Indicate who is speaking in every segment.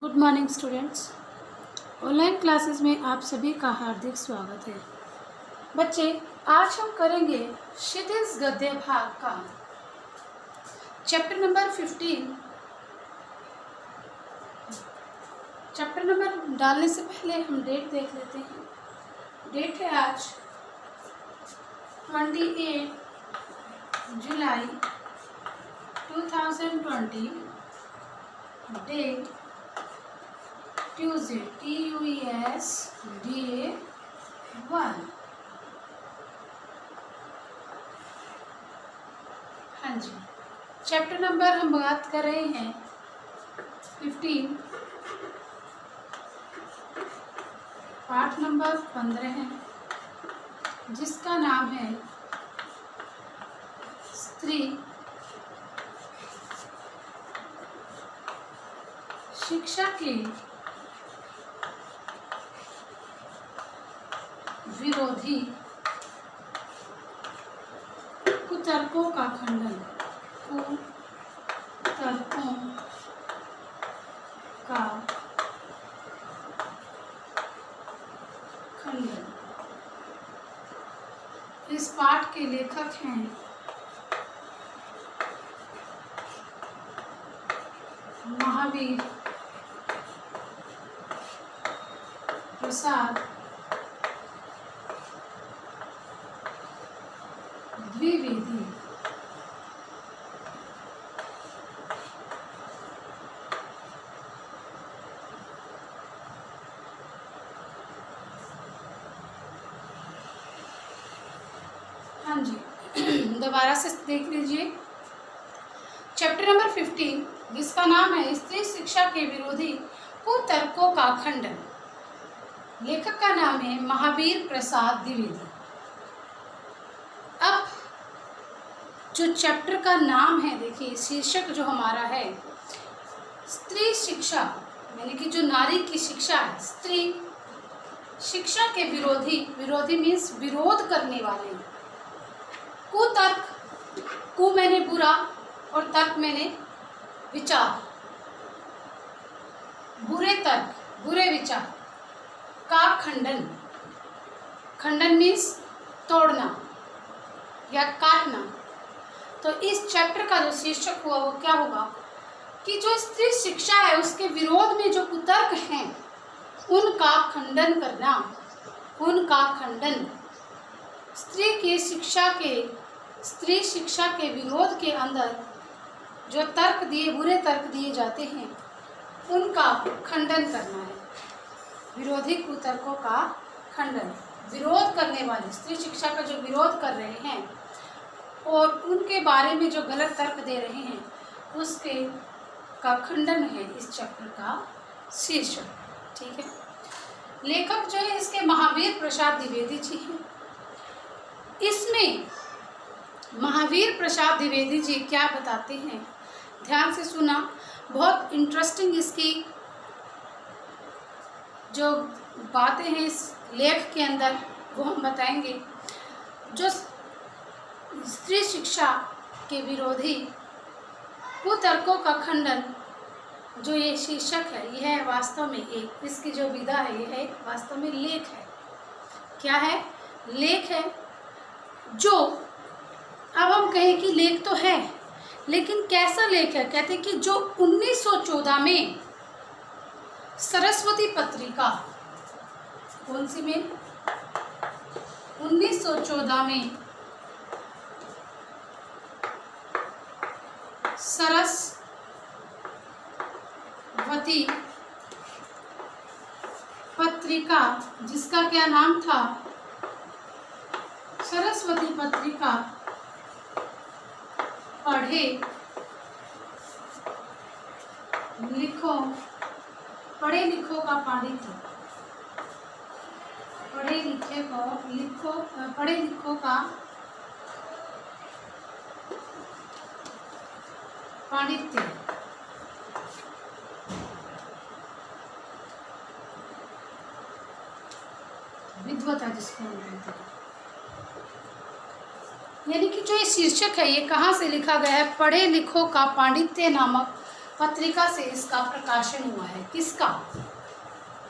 Speaker 1: Good morning students. Online classes में आप सभी का हार्दिक स्वागत है। बच्चे, आज हम करेंगे क्षितिज गद्य भाग का चैप्टर नंबर 15। चैप्टर नंबर डालने से पहले हम डेट देख लेते हैं। डेट है आज 28 जुलाई 2020। Day Tuesday, TUESDA 1। हाँ जी, चैप्टर नंबर हम बात कर रहे हैं 15। पाठ नंबर 15 है, जिसका नाम है स्त्री शिक्षा के विरोधी कुतर्कों का खंडन। कुतर्कों का खंडन। इस पाठ के लेखक हैं महावीर प्रसाद द्विवेदी। हाँ जी, दोबारा से देख लीजिए। चैप्टर नंबर 15, जिसका नाम है स्त्री शिक्षा के विरोधी कुतर्कों का खंडन। लेखक का नाम है महावीर प्रसाद द्विवेदी। अब जो चैप्टर का नाम है, देखिए शीर्षक जो हमारा है स्त्री शिक्षा, यानी कि जो नारी की शिक्षा है, स्त्री शिक्षा के विरोधी। विरोधी मीन्स विरोध करने वाले। कुतर्क, कु मैंने बुरा और तर्क मैंने विचार। बुरे तर्क, बुरे विचार का खंडन। खंडन मीन्स तोड़ना या काटना। तो इस चैप्टर का जो शीर्षक हुआ वो क्या होगा कि जो स्त्री शिक्षा है उसके विरोध में जो कुतर्क हैं उनका खंडन करना। उनका खंडन। स्त्री शिक्षा के विरोध के अंदर जो तर्क दिए, बुरे तर्क दिए जाते हैं, उनका खंडन करना है। विरोधी कुतर्कों का खंडन। विरोध करने वाले, स्त्री शिक्षा का जो विरोध कर रहे हैं और उनके बारे में जो गलत तर्क दे रहे हैं, उसके का खंडन है इस चैप्टर का शीर्षक। ठीक है। लेखक जो है इसके महावीर प्रसाद द्विवेदी जी हैं। इसमें महावीर प्रसाद द्विवेदी जी क्या बताते हैं, ध्यान से सुना। बहुत इंटरेस्टिंग इसकी जो बातें हैं इस लेख के अंदर वो हम बताएंगे। जो स्त्री शिक्षा के विरोधी कुतर्कों का खंडन, जो ये शीर्षक है, यह है वास्तव में एक, इसकी जो विधा है यह एक वास्तव में लेख है। क्या है? लेख है। जो अब हम कहें कि लेख तो है, लेकिन कैसा लेख है? कहते हैं कि जो 1914 में सरस्वती पत्रिका, कौन सी में? 1914 में सरस्वती पत्रिका, जिसका क्या नाम था? सरस्वती पत्रिका पढ़े लिखो, पढ़े लिखो का पांडित्य। पढ़े लिखो का पांडित्य। विद्वता जिसको हम कहते हैं। यानी कि जो ये शीर्षक है ये कहाँ से लिखा गया है? पढ़े लिखो का पांडित्य नामक पत्रिका से इसका प्रकाशन हुआ है। किसका?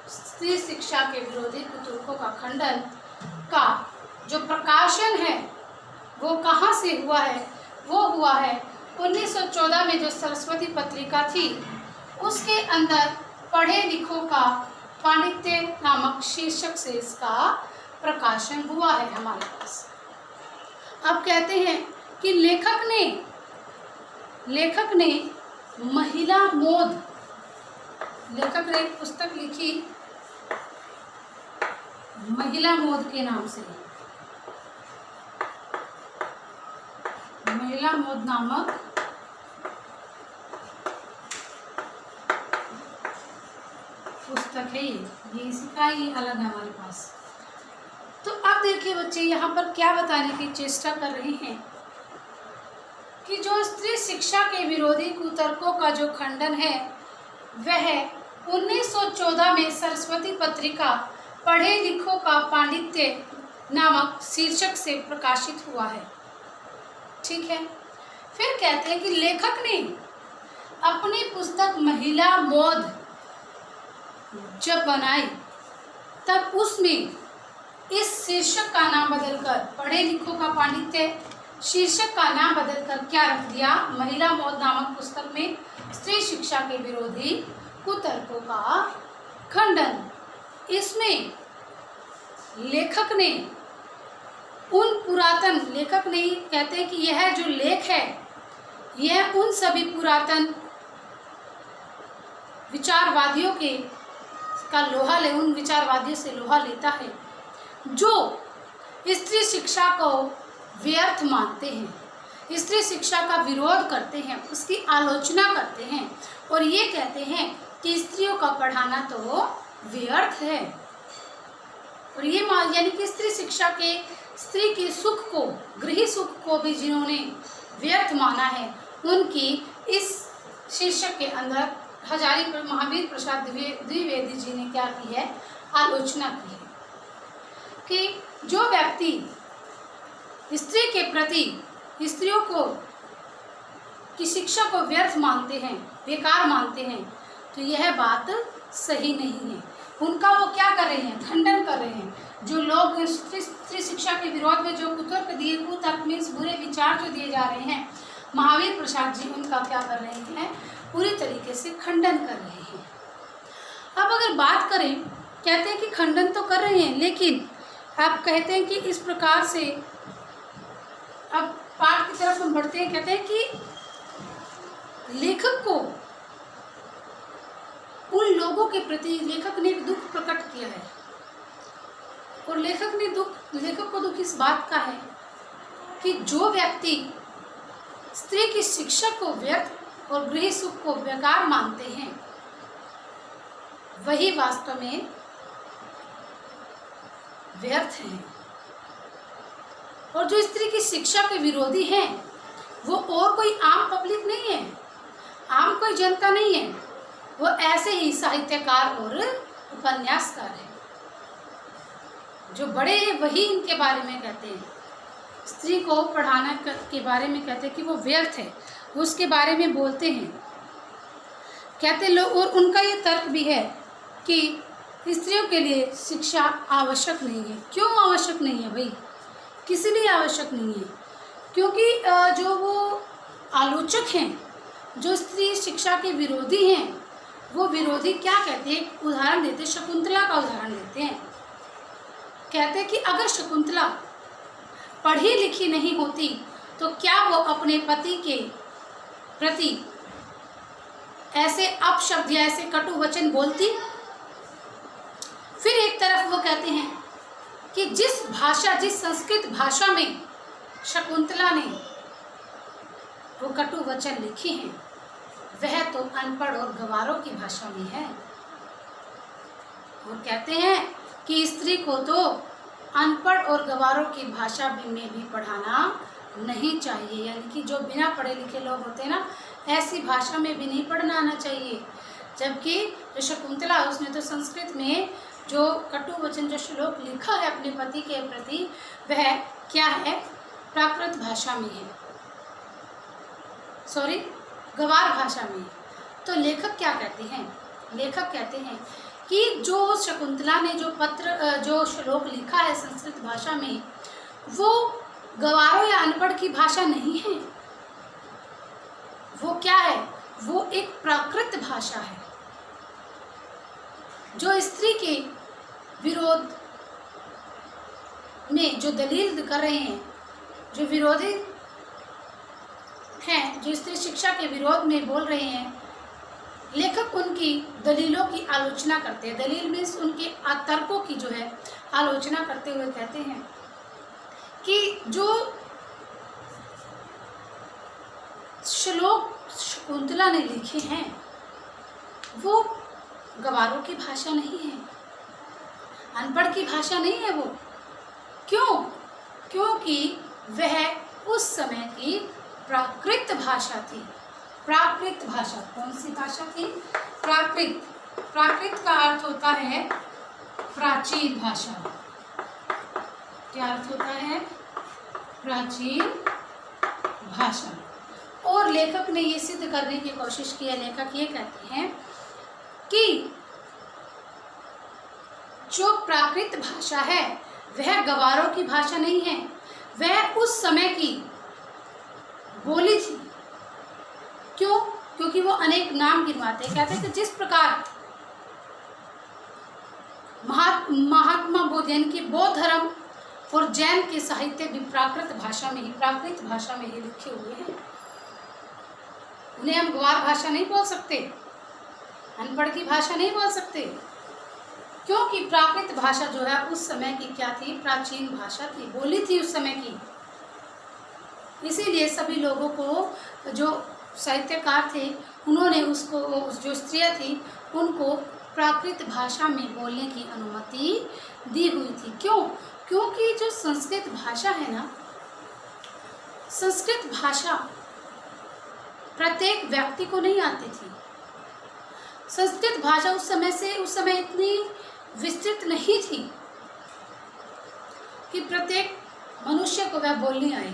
Speaker 1: स्त्री शिक्षा के विरोधी कुतर्कों का खंडन का जो प्रकाशन है वो कहाँ से हुआ है? वो हुआ है 1914 में जो सरस्वती पत्रिका थी उसके अंदर पढ़े लिखों का पांडित्य नामक शीर्षक से इसका प्रकाशन हुआ है हमारे पास। अब कहते हैं कि लेखक ने महिला मोद, लेखक ने एक पुस्तक लिखी महिला मोद के नाम से, महिला मोद नामक पुस्तक है। ये इसका ही अलग है हमारे पास। तो अब देखिए बच्चे, यहाँ पर क्या बताने की चेष्टा कर रहे हैं कि जो स्त्री शिक्षा के विरोधी कुतर्कों का जो खंडन है वह 1914 में सरस्वती पत्रिका पढ़े लिखों का पांडित्य नामक शीर्षक से प्रकाशित हुआ है। ठीक है। फिर कहते हैं कि लेखक ने अपनी पुस्तक महिला मोद जब बनाई तब उसमें इस शीर्षक का नाम बदलकर, पढ़े लिखों का पांडित्य शीर्षक का नाम बदलकर क्या रख दिया? महिला मोद नामक पुस्तक में स्त्री शिक्षा के विरोधी कुतर्कों का खंडन। इसमें लेखक ने लेखक ने कहते हैं कि यह जो लेख है यह उन सभी पुरातन विचारवादियों उन विचारवादियों से लोहा लेता है जो स्त्री शिक्षा को व्यर्थ मानते हैं, स्त्री शिक्षा का विरोध करते हैं, उसकी आलोचना करते हैं और ये कहते हैं कि स्त्रियों का पढ़ाना तो व्यर्थ है। और ये यानी कि स्त्री शिक्षा के स्त्री के सुख को, गृह सुख को भी जिन्होंने व्यर्थ माना है उनकी इस शीर्षक के अंदर महावीर प्रसाद द्विवेदी जी ने क्या की है? आलोचना की है कि जो व्यक्ति स्त्री के प्रति, स्त्रियों को की शिक्षा को व्यर्थ मानते हैं, बेकार मानते हैं, तो यह बात सही नहीं है। उनका वो क्या कर रहे हैं? खंडन कर रहे हैं। जो लोग स्त्री शिक्षा के विरोध में जो कुतर्क मीन्स बुरे विचार जो दिए जा रहे हैं, महावीर प्रसाद जी उनका क्या कर रहे हैं? पूरी तरीके से खंडन कर रहे हैं। अब अगर बात करें, कहते हैं कि खंडन तो कर रहे हैं, लेकिन आप कहते हैं कि इस प्रकार से, अब पाठ की तरफ हम बढ़ते हैं। कहते हैं कि लेखक को, उन लोगों के प्रति लेखक ने एक दुख प्रकट किया है और लेखक को दुख इस बात का है कि जो व्यक्ति स्त्री की शिक्षा को व्यर्थ और गृह सुख को बेकार मानते हैं वही वास्तव में व्यर्थ हैं। और जो स्त्री की शिक्षा के विरोधी हैं वो और कोई आम पब्लिक नहीं है, आम कोई जनता नहीं है, वो ऐसे ही साहित्यकार और उपन्यासकार हैं। जो बड़े हैं वही इनके बारे में कहते हैं, स्त्री को पढ़ाना के बारे में कहते हैं कि वो व्यर्थ है, वो उसके बारे में बोलते हैं। कहते लोग, और उनका ये तर्क भी है कि स्त्रियों के लिए शिक्षा आवश्यक नहीं है। क्यों आवश्यक नहीं है भाई? किस लिए आवश्यक नहीं है? क्योंकि जो वो आलोचक हैं, जो स्त्री शिक्षा के विरोधी हैं, वो विरोधी क्या कहते हैं? उदाहरण देते, शकुंतला का उदाहरण देते हैं। कहते हैं कि अगर शकुंतला पढ़ी लिखी नहीं होती तो क्या वो अपने पति के प्रति ऐसे अपशब्द या ऐसे कटु वचन बोलती? फिर एक तरफ वो कहते हैं कि जिस संस्कृत भाषा में शकुंतला ने वो कटु वचन लिखे हैं वह तो अनपढ़ और गंवारों की भाषा में है। और कहते हैं कि स्त्री को तो अनपढ़ और गंवारों की भाषा में भी पढ़ाना नहीं चाहिए, यानी कि जो बिना पढ़े लिखे लोग होते हैं ना, ऐसी भाषा में भी नहीं पढ़ना आना चाहिए। जबकि जो शकुंतला, उसने तो संस्कृत में जो कटु वचन, जो श्लोक लिखा है अपने पति के प्रति, वह क्या है? प्राकृत भाषा में है, गंवार भाषा में। तो लेखक क्या कहते हैं? लेखक कहते हैं कि जो शकुंतला ने जो श्लोक लिखा है संस्कृत भाषा में, वो गंवारों या अनपढ़ की भाषा नहीं है। वो क्या है? वो एक प्राकृत भाषा है जो स्त्री के विरोध में जो दलील कर रहे हैं, जो विरोधी हैं, जो स्त्री शिक्षा के विरोध में बोल रहे हैं, लेखक उनकी दलीलों की आलोचना करते हैं। दलील मीन्स उनके तर्कों की जो है आलोचना करते हुए कहते हैं कि जो श्लोक शकुंतला ने लिखे हैं वो गंवारों की भाषा नहीं है, अनपढ़ की भाषा नहीं है। वो क्यों? क्योंकि वह उस समय की प्राकृत भाषा थी। प्राकृत भाषा कौन सी भाषा थी? प्राकृत। प्राकृत का अर्थ होता है प्राचीन भाषा। क्या अर्थ होता है? प्राचीन भाषा। और लेखक ने ये सिद्ध करने की कोशिश की है। लेखक ये कहते हैं कि जो प्राकृत भाषा है वह गंवारों की भाषा नहीं है, वह उस समय की बोली थी। क्यों? क्योंकि वो अनेक नाम गिनवाते हैं। कहते हैं कि जिस प्रकार महात्मा बुद्ध यानी कि बौद्ध धर्म और जैन के साहित्य भी प्राकृत भाषा में ही लिखे हुए हैं। उन्हें हम गंवार भाषा नहीं बोल सकते, अनपढ़ की भाषा नहीं बोल सकते, क्योंकि प्राकृत भाषा जो है उस समय की क्या थी? प्राचीन भाषा थी, बोली थी उस समय की। इसीलिए सभी लोगों को, जो साहित्यकार थे, उन्होंने उसको, जो स्त्रियाँ थी उनको प्राकृत भाषा में बोलने की अनुमति दी हुई थी। क्यों? क्योंकि जो संस्कृत भाषा है ना, संस्कृत भाषा प्रत्येक व्यक्ति को नहीं आती थी। संस्कृत भाषा उस समय इतनी विस्तृत नहीं थी कि प्रत्येक मनुष्य को वह बोलनी आए,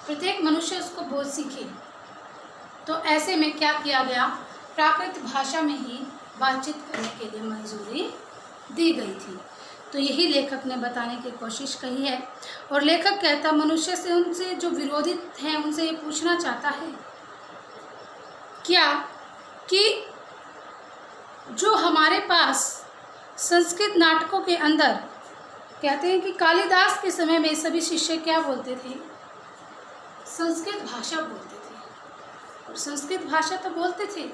Speaker 1: प्रत्येक मनुष्य उसको बोल सीखे। तो ऐसे में क्या किया गया? प्राकृत भाषा में ही बातचीत करने के लिए मंजूरी दी गई थी। तो यही लेखक ने बताने की कोशिश कही है। और लेखक कहता मनुष्य से, उनसे जो विरोधी हैं, उनसे ये पूछना चाहता है क्या कि जो हमारे पास संस्कृत नाटकों के अंदर, कहते हैं कि कालिदास के समय में सभी शिष्य क्या बोलते थे? संस्कृत भाषा बोलते थे। और संस्कृत भाषा तो बोलते थे,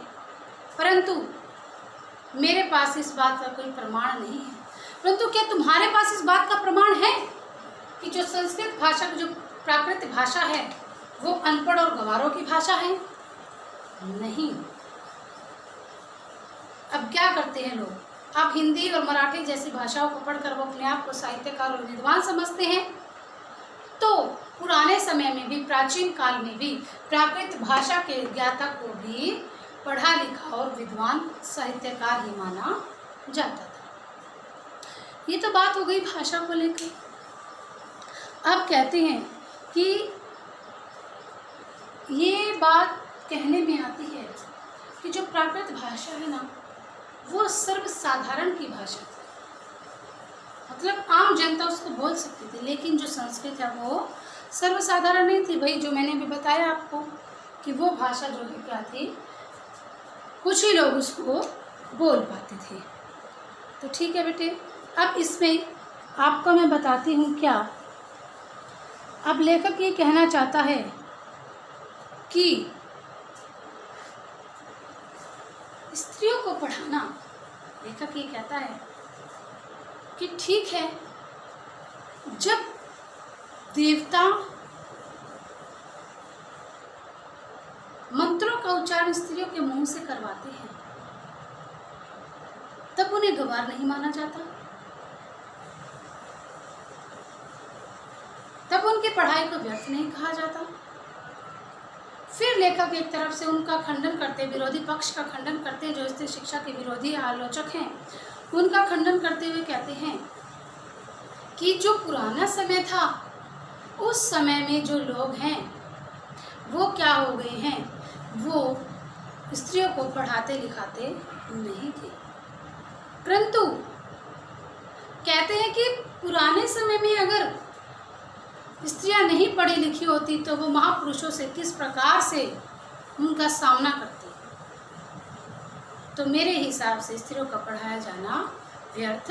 Speaker 1: परंतु मेरे पास इस बात का कोई प्रमाण नहीं है। परंतु क्या तुम्हारे पास इस बात का प्रमाण है कि जो संस्कृत भाषा की जो प्राकृत भाषा है वो अनपढ़ और गंवारों की भाषा है? नहीं। अब क्या करते हैं लोग? अब हिंदी और मराठी जैसी भाषाओं को पढ़कर वो अपने आप को साहित्यकार और विद्वान समझते हैं। तो पुराने समय में भी, प्राचीन काल में भी प्राकृत भाषा के ज्ञाता को भी पढ़ा लिखा और विद्वान साहित्यकार ही माना जाता था। ये तो बात हो गई भाषा को लेकर। अब कहते हैं कि ये बात कहने में आती है कि जो प्राकृत भाषा है ना, वो सर्वसाधारण की भाषा थी, मतलब आम जनता उसको बोल सकती थी। लेकिन जो संस्कृत है वो सर्वसाधारण नहीं थी। भाई जो मैंने भी बताया आपको कि वो भाषा जो है क्या थी, कुछ ही लोग उसको बोल पाते थे। तो ठीक है बेटे, अब इसमें आपको मैं बताती हूँ क्या। अब लेखक ये कहना चाहता है कि स्त्रियों को पढ़ाना, लेखक ये कहता है कि ठीक है, जब देवता मंत्रों का उच्चारण स्त्रियों के मुंह से करवाते हैं तब उन्हें गंवार नहीं माना जाता, तब उनकी पढ़ाई को व्यर्थ नहीं कहा जाता। फिर लेखक एक तरफ से उनका खंडन करते, विरोधी पक्ष का खंडन करते हैं, जो स्त्री शिक्षा के विरोधी आलोचक हैं, उनका खंडन करते हुए कहते हैं कि जो पुराना समय था उस समय में जो लोग हैं वो क्या हो गए हैं, वो स्त्रियों को पढ़ाते लिखाते नहीं थे। परंतु कहते हैं कि पुराने समय में अगर स्त्रियां नहीं पढ़ी लिखी होती तो वो महापुरुषों से किस प्रकार से उनका सामना करती। तो मेरे हिसाब से स्त्रियों का पढ़ाया जाना व्यर्थ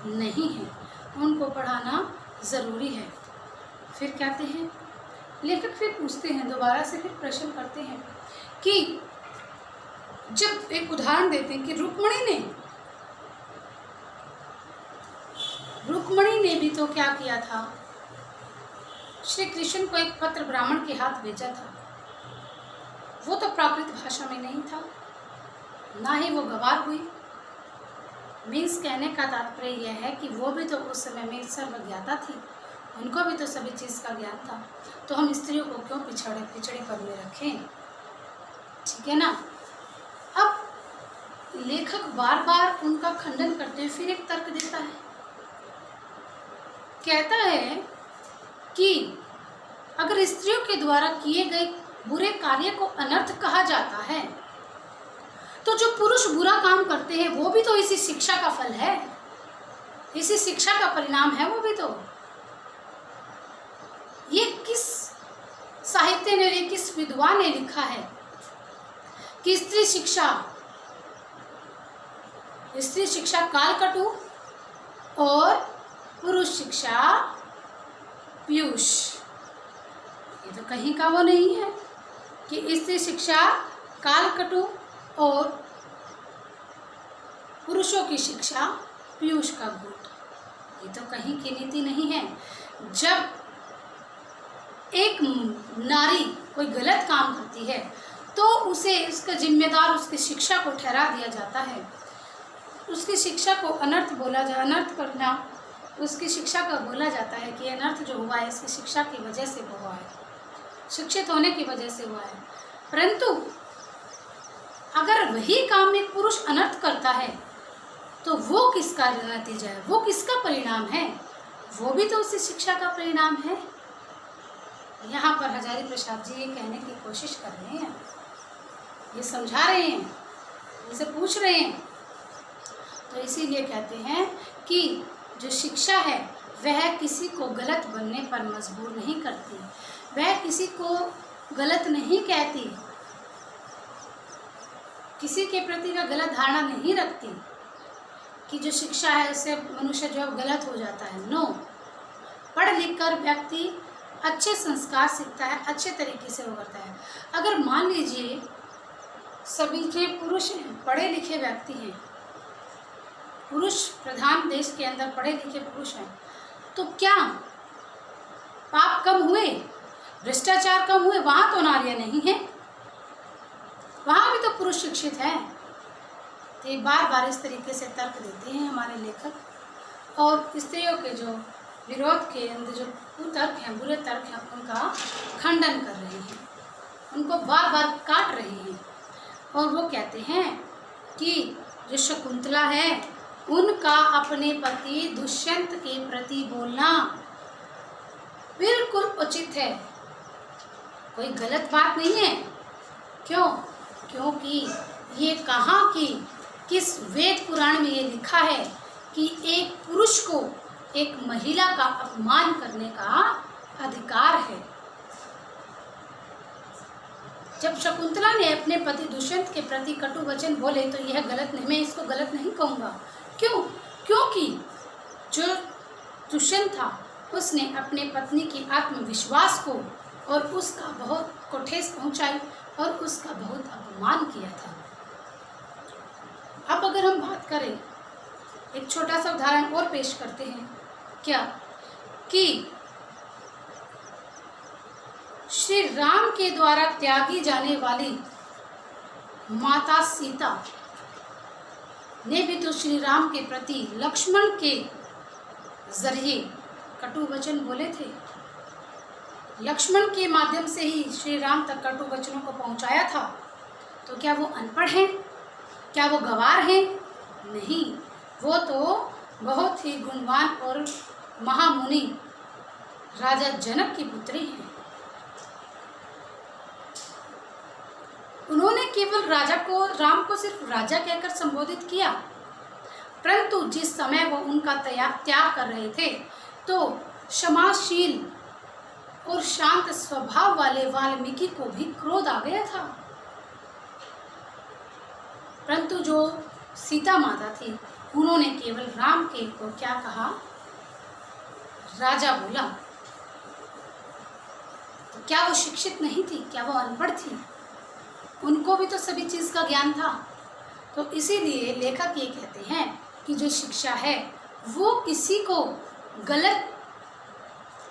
Speaker 1: नहीं है, उनको पढ़ाना ज़रूरी है। फिर कहते हैं लेखक, फिर पूछते हैं दोबारा से, फिर प्रश्न करते हैं कि जब एक उदाहरण देते हैं कि रुक्मणी ने भी तो क्या किया था, श्री कृष्ण को एक पत्र ब्राह्मण के हाथ भेजा था। वो तो प्राकृत भाषा में नहीं था, ना ही वो गवार हुई। मीन्स कहने का तात्पर्य यह है कि वो भी तो उस समय में सर्वज्ञाता थी, उनको भी तो सभी चीज़ का ज्ञान था। तो हम स्त्रियों को क्यों पिछड़े पद में रखें, ठीक है ना। अब लेखक बार बार उनका खंडन करते हुए फिर एक तर्क देता है, कहता है कि अगर स्त्रियों के द्वारा किए गए बुरे कार्य को अनर्थ कहा जाता है तो जो पुरुष बुरा काम करते हैं वो भी तो इसी शिक्षा का फल है, इसी शिक्षा का परिणाम है वो भी तो। ये किस साहित्य ने, ये किस विद्वान ने लिखा है कि स्त्री शिक्षा कालकटु और पुरुष शिक्षा पीयूष। ये तो कहीं का वो नहीं है कि स्त्री शिक्षा कालकटु और पुरुषों की शिक्षा पीयूष का घूंट। ये तो कहीं की नीति नहीं है। जब एक नारी कोई गलत काम करती है तो उसे उसका जिम्मेदार उसकी शिक्षा को ठहरा दिया जाता है। उसकी शिक्षा को अनर्थ करना उसकी शिक्षा का बोला जाता है कि अनर्थ जो हुआ है इसकी शिक्षा की वजह से हुआ है, शिक्षित होने की वजह से हुआ है। परंतु अगर वही काम में पुरुष अनर्थ करता है तो वो किसका नतीजा है, वो किसका परिणाम है, वो भी तो उसी शिक्षा का परिणाम है। यहाँ पर हजारी प्रसाद जी ये कहने की कोशिश कर रहे हैं, ये समझा रहे हैं, इसे पूछ रहे हैं। तो इसीलिए कहते हैं कि जो शिक्षा है वह किसी को गलत बनने पर मजबूर नहीं करती, वह किसी को गलत नहीं कहती, किसी के प्रति वह गलत धारणा नहीं रखती कि जो शिक्षा है उससे मनुष्य जो है गलत हो जाता है। नो, पढ़ लिख कर व्यक्ति अच्छे संस्कार सीखता है, अच्छे तरीके से वो करता है। अगर मान लीजिए सभी जो पुरुष हैं, पढ़े लिखे व्यक्ति हैं, पुरुष प्रधान देश के अंदर पढ़े लिखे पुरुष हैं, तो क्या पाप कम हुए, भ्रष्टाचार कम हुए? वहाँ तो नारियाँ नहीं हैं, वहाँ भी तो पुरुष शिक्षित हैं। तो ये बार बार इस तरीके से तर्क देते हैं हमारे लेखक, और स्त्रियों के जो विरोध के अंदर जो कुतर्क हैं, बुरे तर्क हैं, उनका खंडन कर रहे हैं, उनको बार बार काट रहे हैं। और वो कहते हैं कि जो शकुंतला है उनका अपने पति दुष्यंत के प्रति बोलना बिल्कुल उचित है, कोई गलत बात नहीं है। क्यों? क्योंकि ये कहाँ की किस वेद पुराण में ये लिखा है कि एक पुरुष को एक महिला का अपमान करने का अधिकार है। जब शकुंतला ने अपने पति दुष्यंत के प्रति कटु वचन बोले तो यह गलत नहीं, मैं इसको गलत नहीं कहूँगा। क्यों? क्योंकि जो दुष्यंत था उसने अपने पत्नी की आत्मविश्वास को और उसका बहुत को ठेस पहुँचाई और उसका बहुत अपमान किया था। अब अगर हम बात करें, एक छोटा सा उदाहरण और पेश करते हैं, क्या कि श्री राम के द्वारा त्यागी जाने वाली माता सीता ने भी तो श्री राम के प्रति लक्ष्मण के जरिए कटु वचन बोले थे। लक्ष्मण के माध्यम से ही श्री राम तक कटु वचनों को पहुंचाया था। तो क्या वो अनपढ़ हैं? क्या वो गंवार हैं? नहीं, वो तो बहुत ही गुणवान और महामुनि राजा जनक की पुत्री हैं। उन्होंने केवल राम को सिर्फ राजा कहकर संबोधित किया, परंतु जिस समय वो उनका त्याग कर रहे थे तो क्षमाशील और शांत स्वभाव वाले वाल्मीकि को भी क्रोध आ गया था। परंतु जो सीता माता थी उन्होंने केवल राम के को क्या कहा, राजा बोला। तो क्या वो शिक्षित नहीं थी, क्या वो अनपढ़ थी? उनको भी तो सभी चीज़ का ज्ञान था। तो इसीलिए लेखक ये कहते हैं कि जो शिक्षा है वो किसी को गलत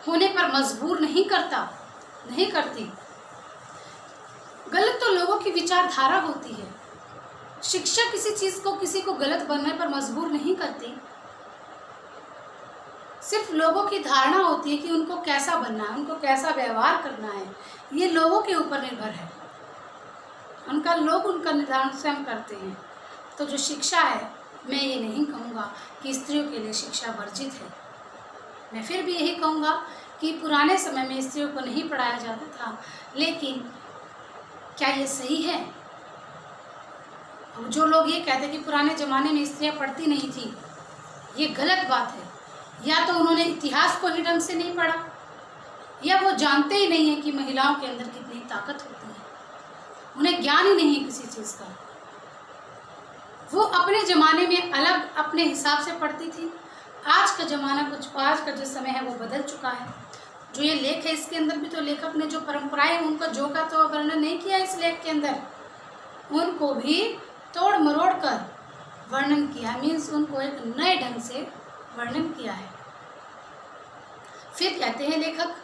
Speaker 1: होने पर मजबूर नहीं करती। गलत तो लोगों की विचारधारा होती है। शिक्षा किसी को गलत बनने पर मजबूर नहीं करती। सिर्फ लोगों की धारणा होती है कि उनको कैसा बनना है, उनको कैसा व्यवहार करना है, ये लोगों के ऊपर निर्भर है। लोग उनका निर्धारण स्वयं करते हैं। तो जो शिक्षा है, मैं ये नहीं कहूँगा कि स्त्रियों के लिए शिक्षा वर्जित है। मैं फिर भी यही कहूँगा कि पुराने समय में स्त्रियों को नहीं पढ़ाया जाता था, लेकिन क्या ये सही है? जो लोग ये कहते हैं कि पुराने ज़माने में स्त्रियाँ पढ़ती नहीं थी, ये गलत बात है। या तो उन्होंने इतिहास को ही ढंग से नहीं पढ़ा, या वो जानते ही नहीं है कि महिलाओं के अंदर कितनी ताकत होती है। उन्हें ज्ञान ही नहीं है किसी चीज़ का। वो अपने ज़माने में अलग अपने हिसाब से पढ़ती थी। आज का ज़माना आज का जो समय है वो बदल चुका है। जो ये लेख है इसके अंदर भी तो लेखक ने जो परंपराएं उनका जो का तो वर्णन नहीं किया इस लेख के अंदर, उनको भी तोड़ मरोड़ कर वर्णन किया, मीन्स उनको एक नए ढंग से वर्णन किया है। फिर कहते हैं लेखक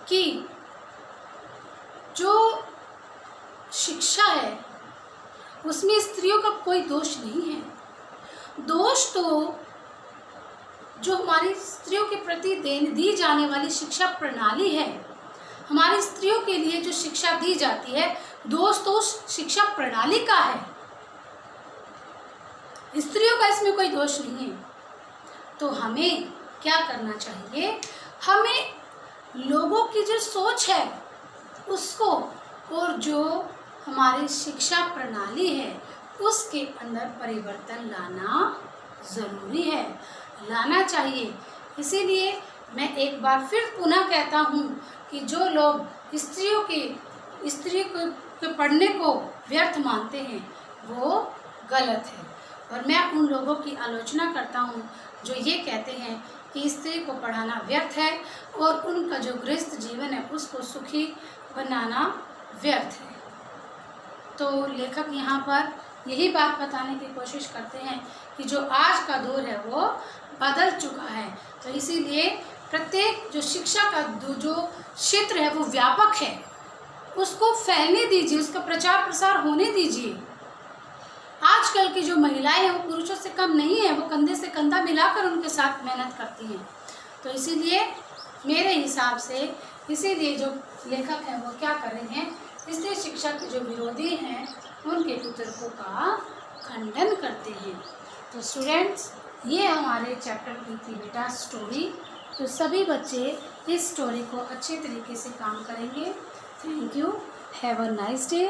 Speaker 1: कि जो शिक्षा है उसमें स्त्रियों का कोई दोष नहीं है। दोष तो जो हमारी स्त्रियों के प्रति दी जाने वाली शिक्षा प्रणाली है, हमारी स्त्रियों के लिए जो शिक्षा दी जाती है, दोष तो शिक्षा प्रणाली का है। स्त्रियों का इसमें कोई दोष नहीं है। तो हमें क्या करना चाहिए? हमें लोगों की जो सोच है उसको, और जो हमारी शिक्षा प्रणाली है उसके अंदर परिवर्तन लाना ज़रूरी है, लाना चाहिए। इसीलिए मैं एक बार फिर पुनः कहता हूँ कि जो लोग स्त्री को पढ़ने को व्यर्थ मानते हैं वो गलत है। और मैं उन लोगों की आलोचना करता हूँ जो ये कहते हैं कि स्त्री को पढ़ाना व्यर्थ है और उनका जो गृहस्थ जीवन है उसको सुखी बनाना व्यर्थ है। तो लेखक यहाँ पर यही बात बताने की कोशिश करते हैं कि जो आज का दौर है वो बदल चुका है। तो इसीलिए प्रत्येक जो शिक्षा का जो क्षेत्र है वो व्यापक है, उसको फैलने दीजिए, उसका प्रचार प्रसार होने दीजिए। आजकल की जो महिलाएं हैं वो पुरुषों से कम नहीं है, वो कंधे से कंधा मिलाकर उनके साथ मेहनत करती हैं। तो इसीलिए मेरे हिसाब से इसीलिए जो लेखक हैं वो क्या कर रहे हैं, स्त्री शिक्षा के जो विरोधी हैं उनके कुतर्कों का खंडन करते हैं। तो स्टूडेंट्स, ये हमारे चैप्टर की थी बेटा स्टोरी। तो सभी बच्चे इस स्टोरी को अच्छे तरीके से काम करेंगे। Thank you, have a nice day.